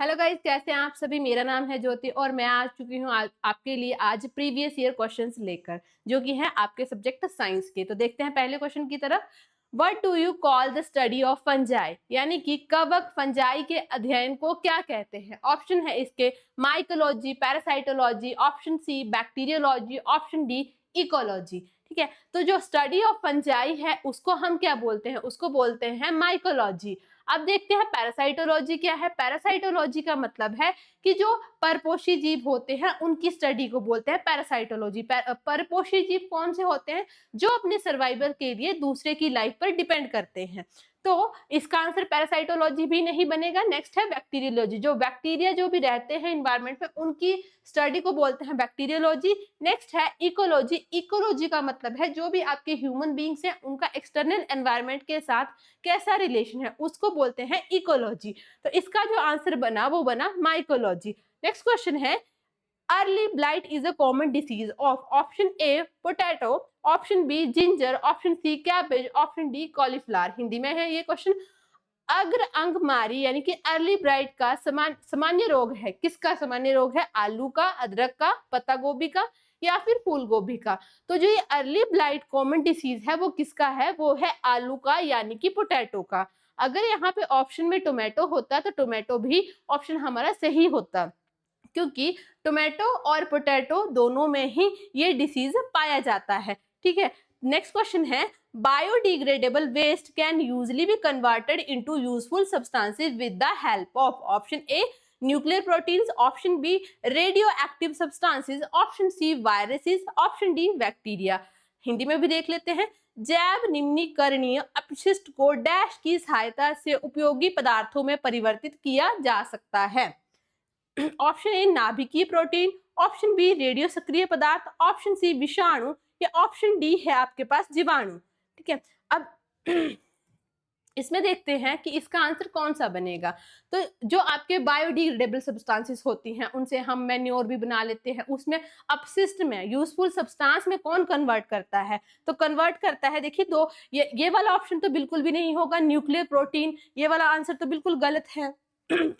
Hello guys, कैसे हैं आप सभी। मेरा नाम है ज्योति और मैं आ चुकी हूँ आपके लिए आज प्रीवियस ईयर क्वेश्चंस लेकर, जो कि हैं आपके सब्जेक्ट साइंस के। तो देखते हैं पहले क्वेश्चन की तरफ। What do you call the study of fungi, यानी कि कवक फंजाई के अध्ययन को क्या कहते हैं। ऑप्शन है इसके mycology, parasitology, option C bacteriology, option D ecology. ठीक है, तो जो स्टडी ऑफ फंजाई है उसको हम क्या बोलते हैं, उसको बोलते हैं माइकोलॉजी। अब देखते हैं पैरासाइटोलॉजी क्या है। पैरासाइटोलॉजी का मतलब है कि जो परपोषी जीव होते हैं उनकी स्टडी को बोलते हैं पैरासाइटोलॉजी। परपोषी जीव कौन से होते हैं? जो अपने सर्वाइवल के लिए दूसरे की लाइफ पर डिपेंड करते हैं। तो इसका आंसर पैरासाइटोलॉजी भी नहीं बनेगा। नेक्स्ट है बैक्टीरियोलॉजी। जो बैक्टीरिया जो भी रहते हैं इन्वायरमेंट में उनकी स्टडी को बोलते हैं बैक्टीरियोलॉजी। नेक्स्ट है इकोलॉजी। इकोलॉजी का मतलब है जो भी आपके ह्यूमन बींग्स हैं उनका एक्सटर्नल एनवायरमेंट के साथ कैसा रिलेशन है उसको बोलते हैं इकोलॉजी। तो इसका जो आंसर बना वो बना माइकोलॉजी। नेक्स्ट क्वेश्चन है early blight is a common disease of option A potato, option B ginger, option C cabbage, option D cauliflower. Hindi में है ये क्वेश्चन। अग्र अंगमारी यानी कि अर्ली ब्लाइट का सामान्य रोग है। किसका सामान्य रोग है? आलू का, अदरक का, पत्ता गोभी का या फिर फूल गोभी का। तो जो ये अर्ली ब्लाइट कॉमन डिसीज है वो किसका है? वो है आलू का यानी कि पोटैटो का। अगर यहाँ पे ऑप्शन में टोमेटो होता तो टोमेटो भी ऑप्शन हमारा सही होता, क्योंकि टोमेटो और पोटैटो दोनों में ही ये डिसीज पाया जाता है। ठीक है, नेक्स्ट क्वेश्चन है biodegradable waste can usually be converted into useful substances with the help of option A nuclear proteins, option B radioactive substances, option C viruses, option D bacteria. Hindi में भी देख लेते हैं। जैव निम्नीकरणीय अपशिष्ट को डैश की सहायता से उपयोगी पदार्थों में परिवर्तित किया जा सकता है। ऑप्शन ए नाभिकीय प्रोटीन, ऑप्शन बी रेडियो सक्रिय पदार्थ, ऑप्शन सी विषाणु या ऑप्शन डी है आपके पास जीवाणु। ठीक है, अब इसमें देखते हैं कि इसका आंसर कौन सा बनेगा। तो जो आपके बायोडिग्रेडेबल सब्सटेंसेस होती हैं उनसे हम मैन्योर भी बना लेते हैं। उसमें अपशिष्ट में यूजफुल सब्सटेंस में कौन कन्वर्ट करता है? तो कन्वर्ट करता है, देखिए दो, ये वाला ऑप्शन तो बिल्कुल भी नहीं होगा। न्यूक्लियर प्रोटीन ये वाला आंसर तो बिल्कुल गलत है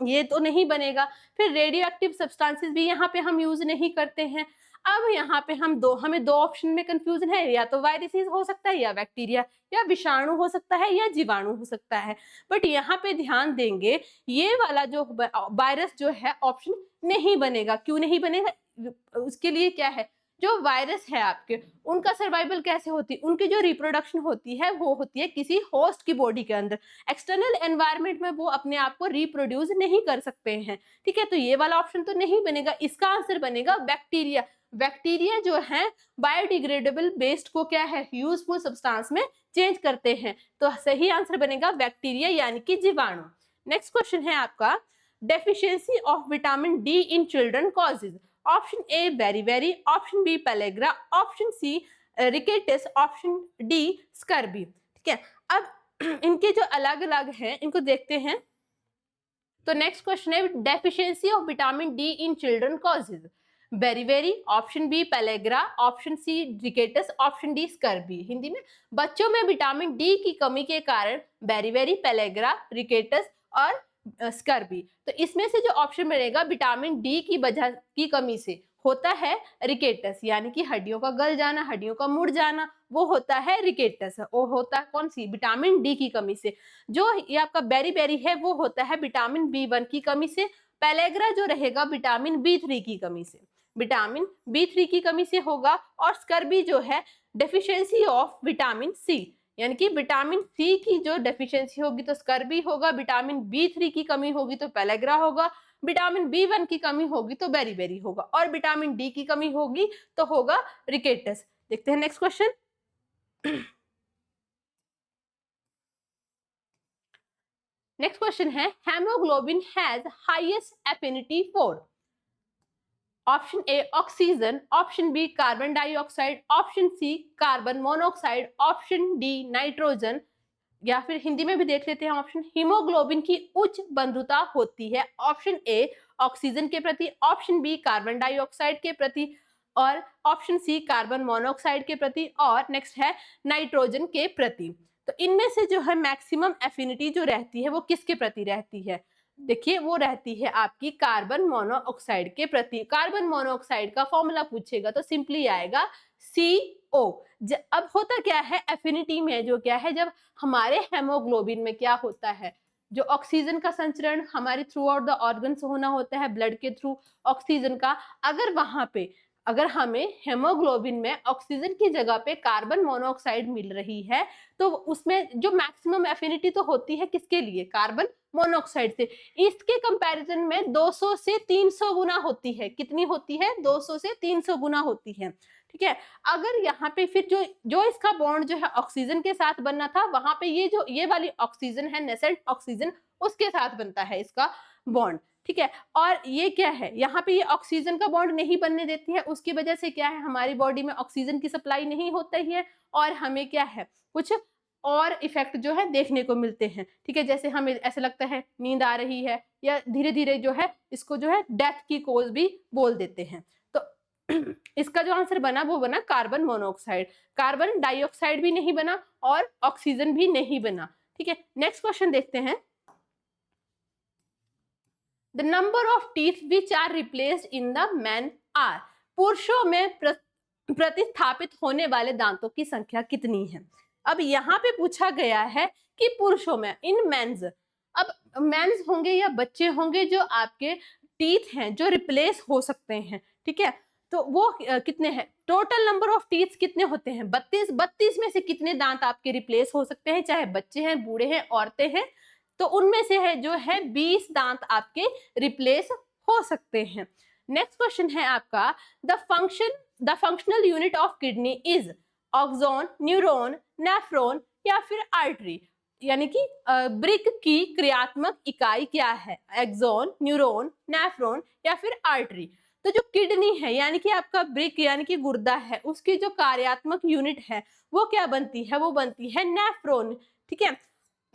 ये तो नहीं बनेगा। फिर रेडियो एक्टिव सब्सटेंसेस भी यहाँ पे हम यूज नहीं करते हैं। अब यहाँ पे हमें दो ऑप्शन में कंफ्यूजन है, या तो वायरसेस हो सकता है या बैक्टीरिया, या विषाणु हो सकता है या जीवाणु हो सकता है। बट यहाँ पे ध्यान देंगे ये वाला जो वायरस जो है ऑप्शन नहीं बनेगा। क्यों नहीं बनेगा? उसके लिए क्या है, जो वायरस है आपके उनका सर्वाइवल कैसे होती है, उनकी जो रिप्रोडक्शन होती है वो होती है किसी होस्ट की बॉडी के अंदर। एक्सटर्नल एनवायरनमेंट में वो अपने आप को रिप्रोड्यूस नहीं कर सकते हैं। ठीक है, तो ये वाला ऑप्शन तो नहीं बनेगा। इसका आंसर बनेगा बैक्टीरिया। बैक्टीरिया जो है बायोडिग्रेडेबल वेस्ट को क्या है, यूजफुल सब्सटेंस में चेंज करते हैं। तो सही आंसर बनेगा बैक्टीरिया यानी कि जीवाणु। नेक्स्ट क्वेश्चन है आपका deficiency of vitamin D in children causes. Option A beri, option B pellagra, option C rickets, option D scurvy. ठीक है, अब इनके जो अलग अलग हैं इनको देखते हैं। तो नेक्स्ट क्वेश्चन है deficiency of vitamin D in children causes. Beri, option B pellagra, option C rickets, option D scurvy. Hindi में बच्चों में विटामिन डी की कमी के कारण बेरी, पेलेग्रा, रिकेटस और स्कर्बी। तो इसमें से जो ऑप्शन मिलेगा विटामिन डी की वजह की कमी से होता है रिकेटस, यानी कि हड्डियों का गल जाना, हड्डियों का मुड़ जाना, वो होता है रिकेटस। वो होता है कौन सी? विटामिन डी की कमी से। जो ये आपका बेरी है वो होता है विटामिन बी1 की कमी से। पेलेग्रा जो रहेगा विटामिन बी3 की कमी से, विटामिन बी3 की कमी से होगा। और स्कर्बी जो है डेफिशिएंसी ऑफ विटामिन सी, यानी कि विटामिन सी की जो डेफिशिएंसी होगी तो स्कर्बी होगा, विटामिन बी3 की कमी होगी तो पेलेग्रा होगा, विटामिन बी1 की कमी होगी तो बेरी होगा, और विटामिन डी की कमी होगी तो होगा रिकेटस। देखते हैं नेक्स्ट क्वेश्चन। नेक्स्ट क्वेश्चन है haemoglobin has highest affinity for. Option A oxygen, option B carbon dioxide, option C carbon monoxide, option D nitrogen, या फिर हिंदी में भी देख लेते हैं ऑप्शन। हीमोग्लोबिन की उच्च बंधुता होती है ऑप्शन ए ऑक्सीजन के प्रति, ऑप्शन बी कार्बन डाइऑक्साइड के प्रति, और ऑप्शन सी कार्बन मोनोऑक्साइड के प्रति, और नेक्स्ट है नाइट्रोजन के प्रति। तो इनमें से जो है मैक्सिमम एफिनिटी जो रहती है वो किसके प्रति रहती है? देखिए वो रहती है आपकी कार्बन मोनोऑक्साइड के प्रति। कार्बन मोनोऑक्साइड का फॉर्मूला पूछेगा तो सिंपली आएगा CO। अब होता क्या है एफिनिटी में, जो क्या है जब हमारे हेमोग्लोबिन में क्या होता है, जो ऑक्सीजन का संचरण हमारे थ्रू आउट द ऑर्गन्स होना होता है ब्लड के थ्रू ऑक्सीजन का, अगर वहां पे अगर हमें हेमोग्लोबिन में ऑक्सीजन की जगह पे कार्बन मोनोऑक्साइड मिल रही है तो उसमें जो मैक्सिमम एफिनिटी तो होती है किसके लिए, कार्बन मोनोऑक्साइड से। इसके कंपैरिजन में 200 से 300 गुना होती है। कितनी होती है, 200 से 300 गुना होती है। ठीक है, अगर यहाँ पे फिर जो जो इसका बॉन्ड जो है ऑक्सीजन के साथ बनना था, वहां पे ये वाली ऑक्सीजन है नेसेंट ऑक्सीजन, उसके साथ बनता है इसका बॉन्ड। ठीक है, और ये क्या है, यहाँ पे ये ऑक्सीजन का बॉन्ड नहीं बनने देती है, उसकी वजह से क्या है हमारी बॉडी में ऑक्सीजन की सप्लाई नहीं होता है और हमें क्या है कुछ और इफेक्ट जो है देखने को मिलते हैं। ठीक है, जैसे हमें ऐसा लगता है नींद आ रही है, या धीरे धीरे जो है इसको जो है डेथ की कोज भी बोल देते हैं। तो इसका जो आंसर बना वो बना कार्बन मोनोऑक्साइड। कार्बन डाइऑक्साइड भी नहीं बना और ऑक्सीजन भी नहीं बना। ठीक है, नेक्स्ट क्वेश्चन देखते हैं। The number of teeth which are replaced in the man are. पुरुषों में प्रतिस्थापित होने वाले दांतों की संख्या कितनी है। अब यहाँ पे पूछा गया है कि पुरुषों में, इन मेंस, अब मेंस होंगे या बच्चे होंगे जो आपके टीथ हैं जो रिप्लेस हो सकते हैं। ठीक है, तो वो कितने हैं, टोटल नंबर ऑफ टीथ कितने होते हैं 32। 32 में से कितने दांत आपके रिप्लेस हो सकते हैं, चाहे बच्चे हैं, बूढ़े हैं, औरतें हैं, तो उनमें से है जो है 20 दांत आपके रिप्लेस हो सकते हैं। नेक्स्ट क्वेश्चन है आपका, the functional unit of kidney is axon, neuron, nephron या फिर आर्टरी। यानी कि ब्रिक की क्रियात्मक इकाई क्या है, एक्सोन, न्यूरॉन, नेफ्रॉन या फिर आर्टरी। तो जो किडनी है यानी कि आपका ब्रिक यानी कि गुर्दा है, उसकी जो कार्यात्मक यूनिट है वो क्या बनती है, वो बनती है नेफ्रॉन। ठीक है,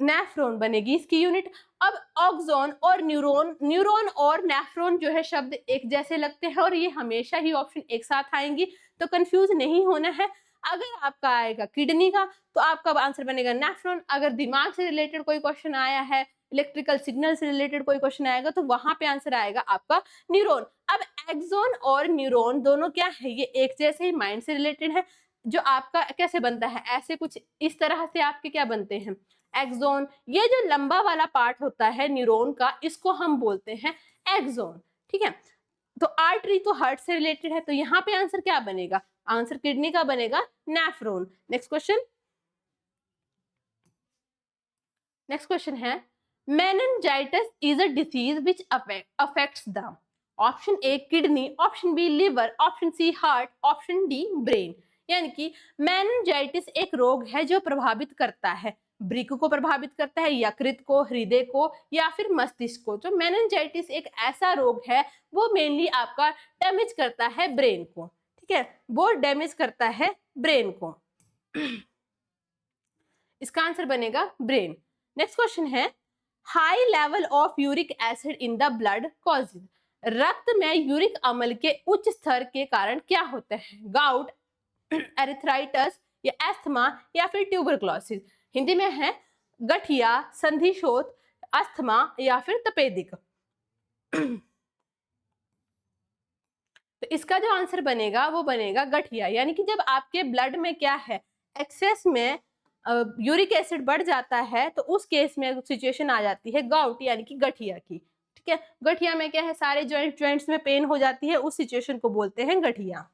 नेफ्रॉन बनेगी इसकी यूनिट। अब ऑक्सोन और न्यूरॉन और नेफ्रॉन जो है शब्द एक जैसे लगते हैं और ये हमेशा ही ऑप्शन एक साथ आएंगी, तो कंफ्यूज नहीं होना है। अगर आपका आएगा किडनी का तो आपका आंसर बनेगा नेफ्रॉन। अगर दिमाग से रिलेटेड कोई क्वेश्चन आया है, इलेक्ट्रिकल सिग्नल से रिलेटेड कोई क्वेश्चन आएगा तो वहां पे आंसर आएगा आपका न्यूरॉन। अब एक्सोन और न्यूरॉन दोनों क्या है, ये एक जैसे ही माइंड से रिलेटेड है। जो आपका कैसे बनता है, ऐसे कुछ इस तरह से आपके क्या बनते हैं एक्सोन। ये जो लंबा वाला पार्ट होता है न्यूरॉन का, इसको हम बोलते हैं एक्सोन। ठीक है, तो आर्टरी तो हार्ट से रिलेटेड है, तो यहाँ पे आंसर क्या बनेगा, आंसर किडनी का बनेगा नेफ्रॉन। नेक्स्ट क्वेश्चन है, meningitis is a disease which affects the. Option A kidney, option B liver, option C heart, option D brain. यानी कि मेनिंजाइटिस एक रोग है जो प्रभावित करता है ब्रिक को प्रभावित करता है, यकृत को, हृदय को या फिर मस्तिष्क को। तो मेनिंजाइटिस एक ऐसा रोग है वो मेनली आपका डैमेज करता है ब्रेन को। ठीक है, वो डैमेज करता है ब्रेन को। इसका आंसर बनेगा ब्रेन। नेक्स्ट क्वेश्चन है, high level of uric acid in the blood causes. रक्त में यूरिक अम्ल के उच्च स्तर के कारण क्या होता है, गाउट, एरिथ्राइटिस या एस्थमा या फिर ट्यूबरक्लोसिस। हिंदी में है गठिया, संधिशोथ, अस्थमा या फिर तपेदिक। तो इसका जो आंसर बनेगा वो बनेगा गठिया। यानी कि जब आपके ब्लड में क्या है एक्सेस में यूरिक एसिड बढ़ जाता है तो उस केस में सिचुएशन आ जाती है गाउट यानी कि गठिया की। ठीक है, गठिया में क्या है सारे जॉइंट्स में पेन हो जाती है, उस सिचुएशन को बोलते हैं गठिया।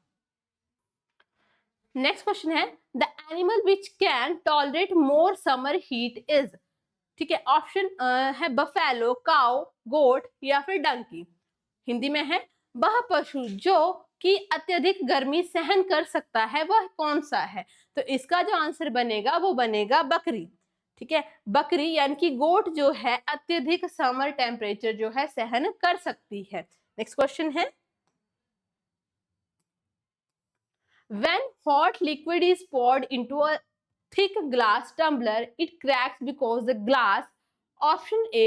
नेक्स्ट क्वेश्चन है, the animal which can tolerate more summer heat is. ठीक है, ऑप्शन है बफेलो, काउ, गोट या फिर डंकी। हिंदी में है वह पशु जो कि अत्यधिक गर्मी सहन कर सकता है वह कौन सा है। तो इसका जो आंसर बनेगा वो बनेगा बकरी। ठीक है, बकरी यानी कि गोट जो है अत्यधिक समर टेम्परेचर जो है सहन कर सकती है। नेक्स्ट क्वेश्चन है, when hot liquid is poured into a thick glass tumbler it cracks because the glass, option A,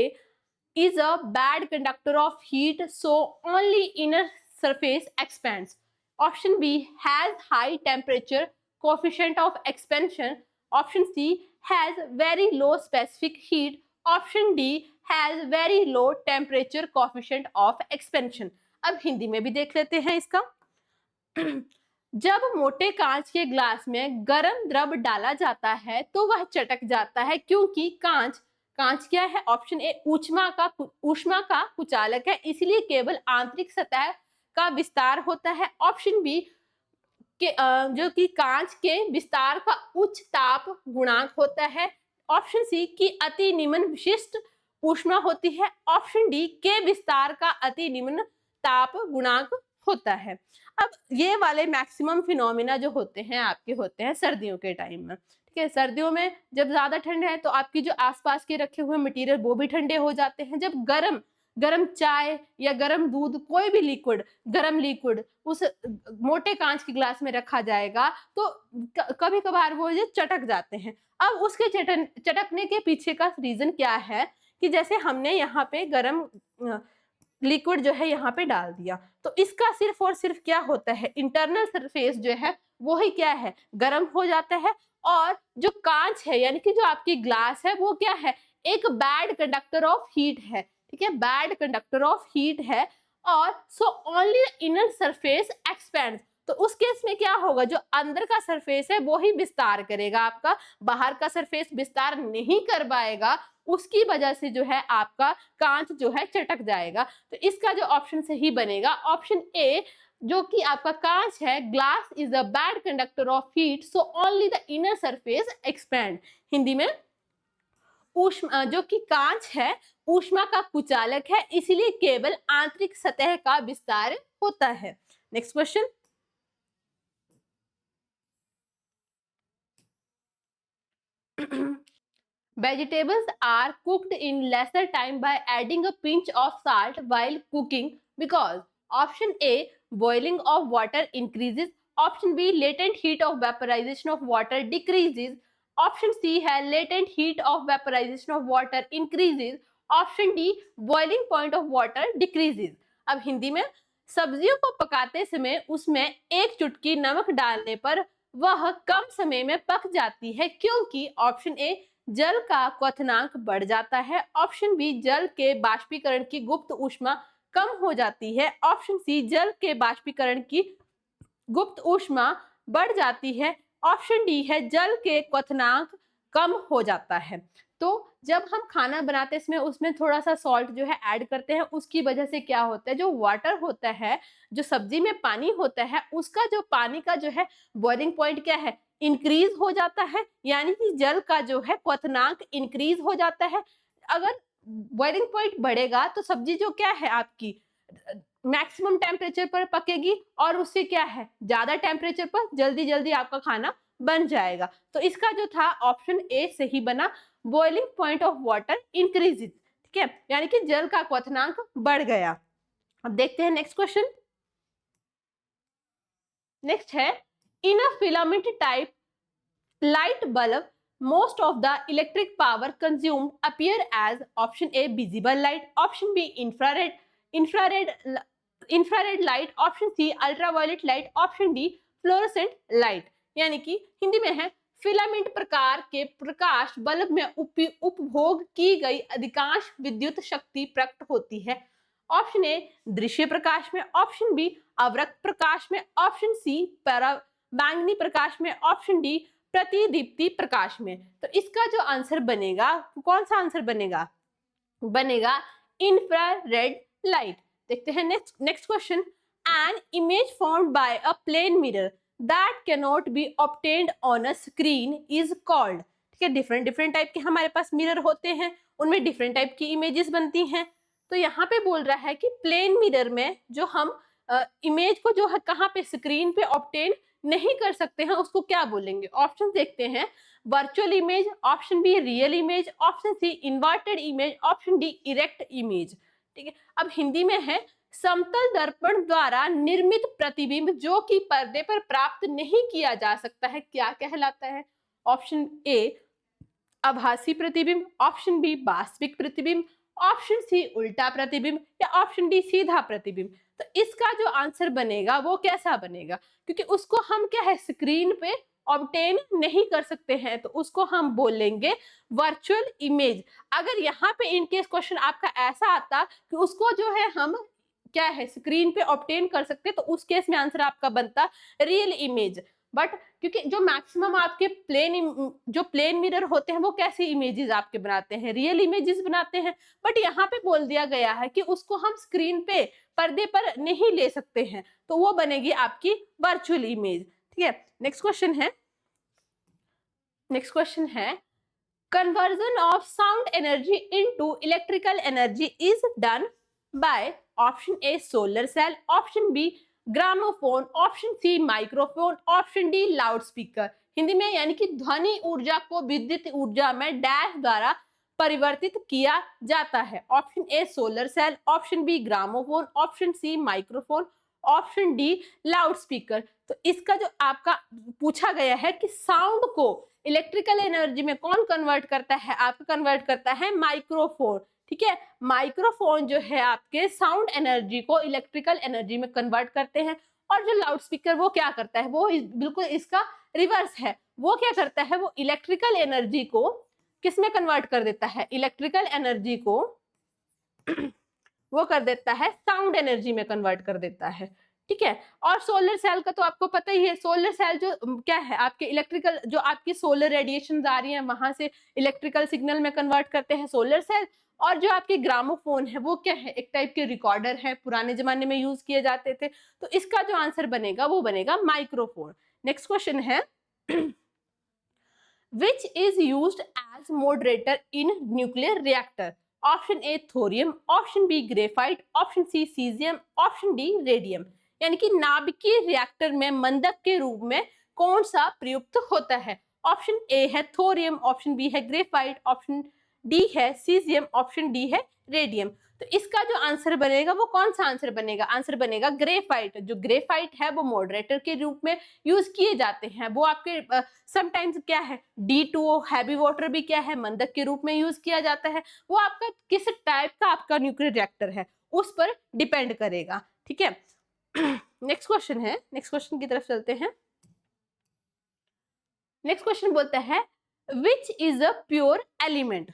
is a bad conductor of heat so only inner surface expands, option B, has high temperature coefficient of expansion, option C, has very low specific heat, option D, has very low temperature coefficient of expansion. अब हिंदी में भी देख लेते हैं इसका। जब मोटे कांच के ग्लास में गर्म द्रव डाला जाता है तो वह चटक जाता है, क्योंकि कांच कांच क्या है? ऑप्शन ए ऊष्मा का कुचालक है, इसलिए केवल आंतरिक सतह का विस्तार होता है। ऑप्शन बी के जो कि कांच के विस्तार का उच्च ताप गुणांक होता है। ऑप्शन सी की अति निम्न विशिष्ट ऊष्मा होती है। ऑप्शन डी के विस्तार का अति निम्न ताप गुणांक होता है। अब ये वाले मैक्सिमम फिनोमिना जो होते हैं आपके होते हैं सर्दियों के टाइम में। ठीक है, सर्दियों में जब ज्यादा ठंड है तो आपकी जो आसपास के रखे हुए मटेरियल वो भी ठंडे हो जाते हैं। जब गरम गरम चाय या गरम दूध, कोई भी लिक्विड, गरम लिक्विड उस मोटे कांच के ग्लास में रखा जाएगा तो कभी कभार वो ये चटक जाते हैं। अब उसके चटकने के पीछे का रीजन क्या है कि जैसे हमने यहाँ पे गरम लिक्विड जो है यहाँ पे डाल दिया, तो इसका सिर्फ और सिर्फ क्या होता है, इंटरनल सरफेस जो है वो ही क्या है, गर्म हो जाता है। और जो कांच है यानी कि जो आपकी ग्लास है वो क्या है, एक बैड कंडक्टर ऑफ हीट है। ठीक है, बैड कंडक्टर ऑफ हीट है। और so only inner surface expends, तो उस केस में क्या होगा, जो अंदर का सरफेस है वो ही विस्तार करेगा, आपका बाहर का सरफेस विस्तार नहीं कर पाएगा। उसकी वजह से जो है आपका कांच जो है चटक जाएगा। तो इसका जो ऑप्शन सही बनेगा ऑप्शन ए, जो कि आपका कांच है, glass is a bad conductor of heat so only the inner surface expand. Hindi में ऊष्मा, जो कि कांच है ऊष्मा का कुचालक है, इसलिए केवल आंतरिक सतह का विस्तार होता है। Next question. Vegetables are cooked in lesser time by adding a pinch of salt while cooking because option A boiling of water increases, option B latent heat of vaporization of water decreases, option C है latent heat of vaporization of water increases, option D boiling point of water decreases। अब हिंदी में सब्जियों को पकाते समय उसमें एक चुटकी नमक डालने पर वह कम समय में पक जाती है, क्योंकि ऑप्शन ए जल का क्वथनांक बढ़ जाता है, ऑप्शन बी जल के बाष्पीकरण की गुप्त ऊष्मा कम हो जाती है, ऑप्शन सी जल के बाष्पीकरण की गुप्त ऊष्मा बढ़ जाती है, ऑप्शन डी है जल के क्वथनांक कम हो जाता है। तो जब हम खाना बनाते हैं उसमें थोड़ा सा सॉल्ट जो है ऐड करते हैं, उसकी वजह से क्या होता है, जो वाटर होता है, जो सब्जी में पानी होता है, उसका जो पानी का जो है बॉइलिंग पॉइंट क्या है, इंक्रीज हो जाता है, यानी कि जल का जो है क्वथनांक इंक्रीज हो जाता है। अगर बॉइलिंग पॉइंट बढ़ेगा तो सब्जी जो क्या है आपकी मैक्सिमम टेम्परेचर पर पकेगी और उससे क्या है ज्यादा टेम्परेचर पर जल्दी जल्दी आपका खाना बन जाएगा। तो इसका जो था ऑप्शन ए सही बना, boiling point of water increases. ठीक है, यानी कि जल का क्वथनांक बढ़ गया। अब देखते हैं नेक्स्ट क्वेश्चन। नेक्स्ट है, in a filament type light bulb most of the electric power consumed appear as option A visible light, option B infrared light, option C ultraviolet light, option D fluorescent light। यानी कि हिंदी में है filament प्रकार के प्रकाश bulb में उपभोग की गई अधिकांश विद्युत शक्ति प्रकट होती है। ऑप्शन ए दृश्य प्रकाश में, ऑप्शन बी अवरक्त प्रकाश में, ऑप्शन सी पराबैंगनी प्रकाश में, ऑप्शन डी प्रतिदीप्ति प्रकाश में। तो इसका जो आंसर बनेगा, कौन सा आंसर बनेगा, बनेगा इंफ्रारेड लाइट। देखते हैं next question. An image formed by a plane mirror that can not be obtained on a screen is called. ठीक है, डिफरेंट डिफरेंट टाइप के हमारे पास मिरर होते हैं, उनमें डिफरेंट टाइप की इमेजेस बनती हैं। तो यहाँ पे बोल रहा है कि प्लेन मिरर में जो हम इमेज को जो है कहाँ पे स्क्रीन पे ऑब्टेन नहीं कर सकते हैं उसको क्या बोलेंगे। ऑप्शन देखते हैं, virtual image, option B real image, option C inverted image, option D erect image. ठीक है, अब हिंदी में है समतल दर्पण द्वारा निर्मित प्रतिबिंब जो कि पर्दे पर प्राप्त नहीं किया जा सकता है क्या कहलाता है। ऑप्शन ए आभासी प्रतिबिंब, ऑप्शन बी वास्तविक प्रतिबिंब, ऑप्शन सी उल्टा प्रतिबिंब या ऑप्शन डी सीधा प्रतिबिंब। तो इसका जो आंसर बनेगा वो कैसा बनेगा, क्योंकि उसको हम क्या है स्क्रीन पे ऑब्टेन नहीं कर सकते हैं तो उसको हम बोलेंगे वर्चुअल इमेज। अगर यहाँ पे इन केस क्वेश्चन आपका ऐसा आता कि उसको जो है हम क्या है स्क्रीन पे ऑब्टेन कर सकते तो उस केस में आंसर आपका बनता रियल इमेज। बट क्योंकि जो मैक्सिमम आपके जो प्लेन मिरर होते हैं वो कैसे इमेजेस आपके बनाते हैं, रियल इमेजेस बनाते हैं। बट यहाँ पे बोल दिया गया है कि उसको हम स्क्रीन पे पर्दे पर नहीं ले सकते हैं तो वो बनेगी आपकी वर्चुअल इमेज। ठीक है, नेक्स्ट क्वेश्चन है conversion of sound energy into electrical energy is done by option A solar cell, option B gramophone, option C microphone, option D loudspeaker. Hindi में यानी कि ध्वनि ऊर्जा को विद्युत ऊर्जा में डैश द्वारा परिवर्तित किया जाता है। Option A solar cell, option B gramophone, option C microphone, option D loudspeaker. तो इसका जो आपका पूछा गया है कि साउंड को इलेक्ट्रिकल एनर्जी में कौन कन्वर्ट करता है, आपका कन्वर्ट करता है माइक्रोफोन। ठीक है, माइक्रोफोन जो है आपके साउंड एनर्जी को इलेक्ट्रिकल एनर्जी में कन्वर्ट करते हैं। और जो लाउडस्पीकर वो क्या करता है, वो बिल्कुल इसका रिवर्स है। वो क्या करता है, वो इलेक्ट्रिकल एनर्जी को किस में कन्वर्ट कर देता है, इलेक्ट्रिकल एनर्जी को वो कर देता है साउंड एनर्जी में कन्वर्ट कर देता है। ठीक है, और सोलर सेल का तो आपको पता ही है, सोलर सेल जो क्या है आपके इलेक्ट्रिकल जो आपकी सोलर रेडिएशन आ रही है वहां से इलेक्ट्रिकल सिग्नल में कन्वर्ट करते हैं सोलर सेल। और जो आपके ग्रामोफोन है वो क्या है, एक टाइप के रिकॉर्डर है, पुराने जमाने में यूज किए जाते थे। तो इसका जो आंसर बनेगा वो बनेगा माइक्रोफोन। नेक्स्ट क्वेश्चन है which is used as moderator in nuclear reactor? Option A thorium, option B graphite, option C caesium, option D radium. यानी कि नाभिकीय रिएक्टर में मंदक के रूप में कौन सा प्रयुक्त होता है? ऑप्शन ए है थोरियम, ऑप्शन बी है ग्रेफाइट, ऑप्शन डी है सीजियम, ऑप्शन डी है रेडियम। तो इसका जो आंसर बनेगा वो कौन सा आंसर बनेगा? आंसर बनेगा ग्रेफाइट। जो ग्रेफाइट है वो मॉडरेटर के रूप में यूज किए जाते हैं। वो आपके समटाइम्स क्या है D2O हैवी वाटर भी क्या है मंदक के रूप में यूज किया जाता है। वो आपका किस टाइप का आपका न्यूक्लियर रिएक्टर है उस पर डिपेंड करेगा। ठीक है, नेक्स्ट क्वेश्चन है, नेक्स्ट क्वेश्चन की तरफ चलते हैं। नेक्स्ट क्वेश्चन बोलता है which is a pure element?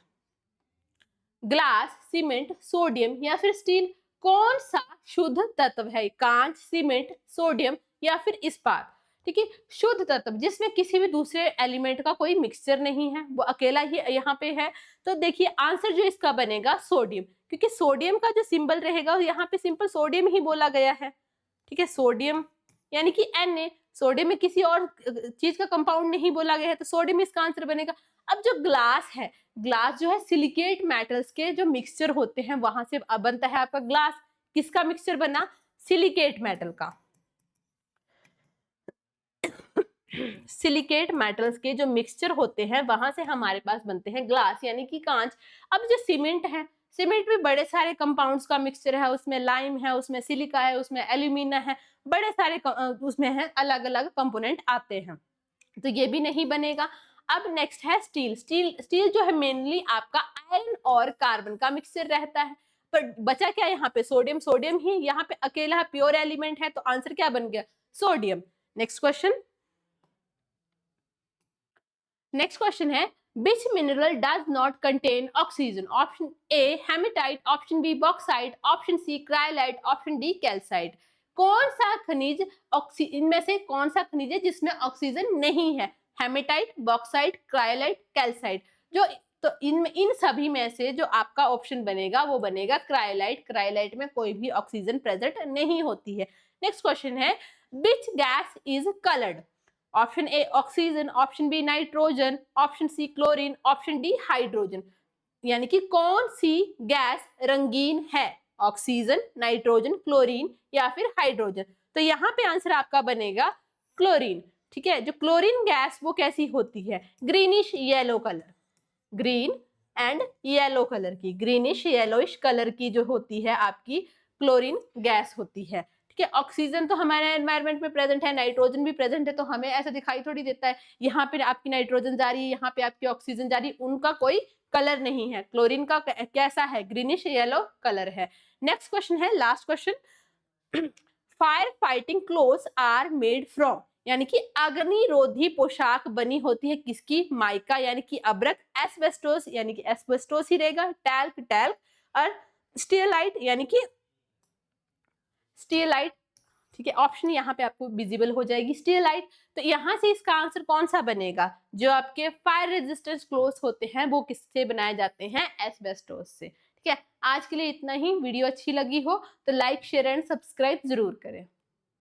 Glass, cement, sodium या फिर स्टील? कौन सा शुद्ध तत्व है? कांच, सीमेंट, सोडियम या फिर इस्पात? ठीक है, शुद्ध तत्व जिसमें किसी भी दूसरे एलिमेंट का कोई मिक्सचर नहीं है, वो अकेला ही यहाँ पे है। तो देखिए आंसर जो इसका बनेगा सोडियम, क्योंकि सोडियम का जो सिंबल रहेगा यहाँ पे सिंपल सोडियम ही बोला गया है। ठीक है, सोडियम यानी कि Na, सोडियम में किसी और चीज का कंपाउंड नहीं बोला गया है तो सोडियम इसका आंसर बनेगा। अब जो ग्लास है, ग्लास जो है सिलिकेट मेटल्स के जो मिक्सचर होते हैं वहां से बनता है आपका ग्लास। किसका मिक्सचर बना? सिलिकेट मेटल का। सिलिकेट मेटल्स के जो मिक्सचर होते हैं वहां से हमारे पास बनते हैं ग्लास यानी कि कांच। अब जो सीमेंट है, सीमेंट में बड़े सारे कंपाउंड्स का मिक्सचर है, उसमें लाइम है, उसमें सिलिका है, उसमें एल्यूमिना है, बड़े सारे उसमें है अलग अलग कंपोनेंट आते हैं, तो ये भी नहीं बनेगा। अब नेक्स्ट है स्टील। स्टील जो है मेनली आपका आयरन और कार्बन का मिक्सचर रहता है। पर बचा क्या यहाँ पे? सोडियम। सोडियम ही यहाँ पे अकेला प्योर एलिमेंट है तो आंसर क्या बन गया? सोडियम। नेक्स्ट क्वेश्चन है which mineral does not contain oxygen? Option A haematite, option B bauxite, option C cryolite, option D calcite. कौन सा खनिज इनमें से कौन सा खनिज है जिसमें ऑक्सीजन नहीं है? Haematite, bauxite, cryolite, calcite. जो तो इन सभी में से जो आपका ऑप्शन बनेगा वो बनेगा क्रायोलाइट। क्रायोलाइट में कोई भी ऑक्सीजन प्रेजेंट नहीं होती है। नेक्स्ट क्वेश्चन है which gas is colored? Option A oxygen, option B nitrogen, option C chlorine, option D hydrogen. यानी कि कौन सी गैस रंगीन है? ऑक्सीजन, नाइट्रोजन, क्लोरीन या फिर हाइड्रोजन। तो यहाँ पे आंसर आपका बनेगा क्लोरीन। ठीक है, जो क्लोरीन गैस वो कैसी होती है? Greenish yellow colour, green and yellow colour की, ग्रीनिश येलोइश कलर की जो होती है आपकी क्लोरीन गैस होती है। ठीक है, ऑक्सीजन तो हमारे एनवायरनमेंट में प्रेजेंट है, नाइट्रोजन भी प्रेजेंट है, तो हमें ऐसा दिखाई थोड़ी देता है यहाँ पे आपकी नाइट्रोजन जा रही है, यहाँ पे आपकी ऑक्सीजन जा रही है, उनका कोई कलर नहीं है। क्लोरीन का कैसा है? ग्रीनिश येलो कलर है। नेक्स्ट क्वेश्चन है, last question fire fighting clothes are made from? यानी कि अग्निरोधी पोशाक बनी होती है किसकी? माइका यानी कि अब्रक, एस्बेस्टोस यानी कि एस्बेस्टोस ही रहेगा, टैल्क टैल्क, और स्टीलाइट यानी कि स्टीलाइट। ठीक है, ऑप्शन यहाँ पे आपको विजिबल हो जाएगी स्टीलाइट। तो यहाँ से इसका आंसर कौन सा बनेगा? जो आपके फायर रेजिस्टेंस क्लोथ होते हैं वो किससे बनाए जाते हैं? एस्बेस्टोस से। ठीक है, आज के लिए इतना ही। वीडियो अच्छी लगी हो तो लाइक शेयर एंड सब्सक्राइब जरूर करें।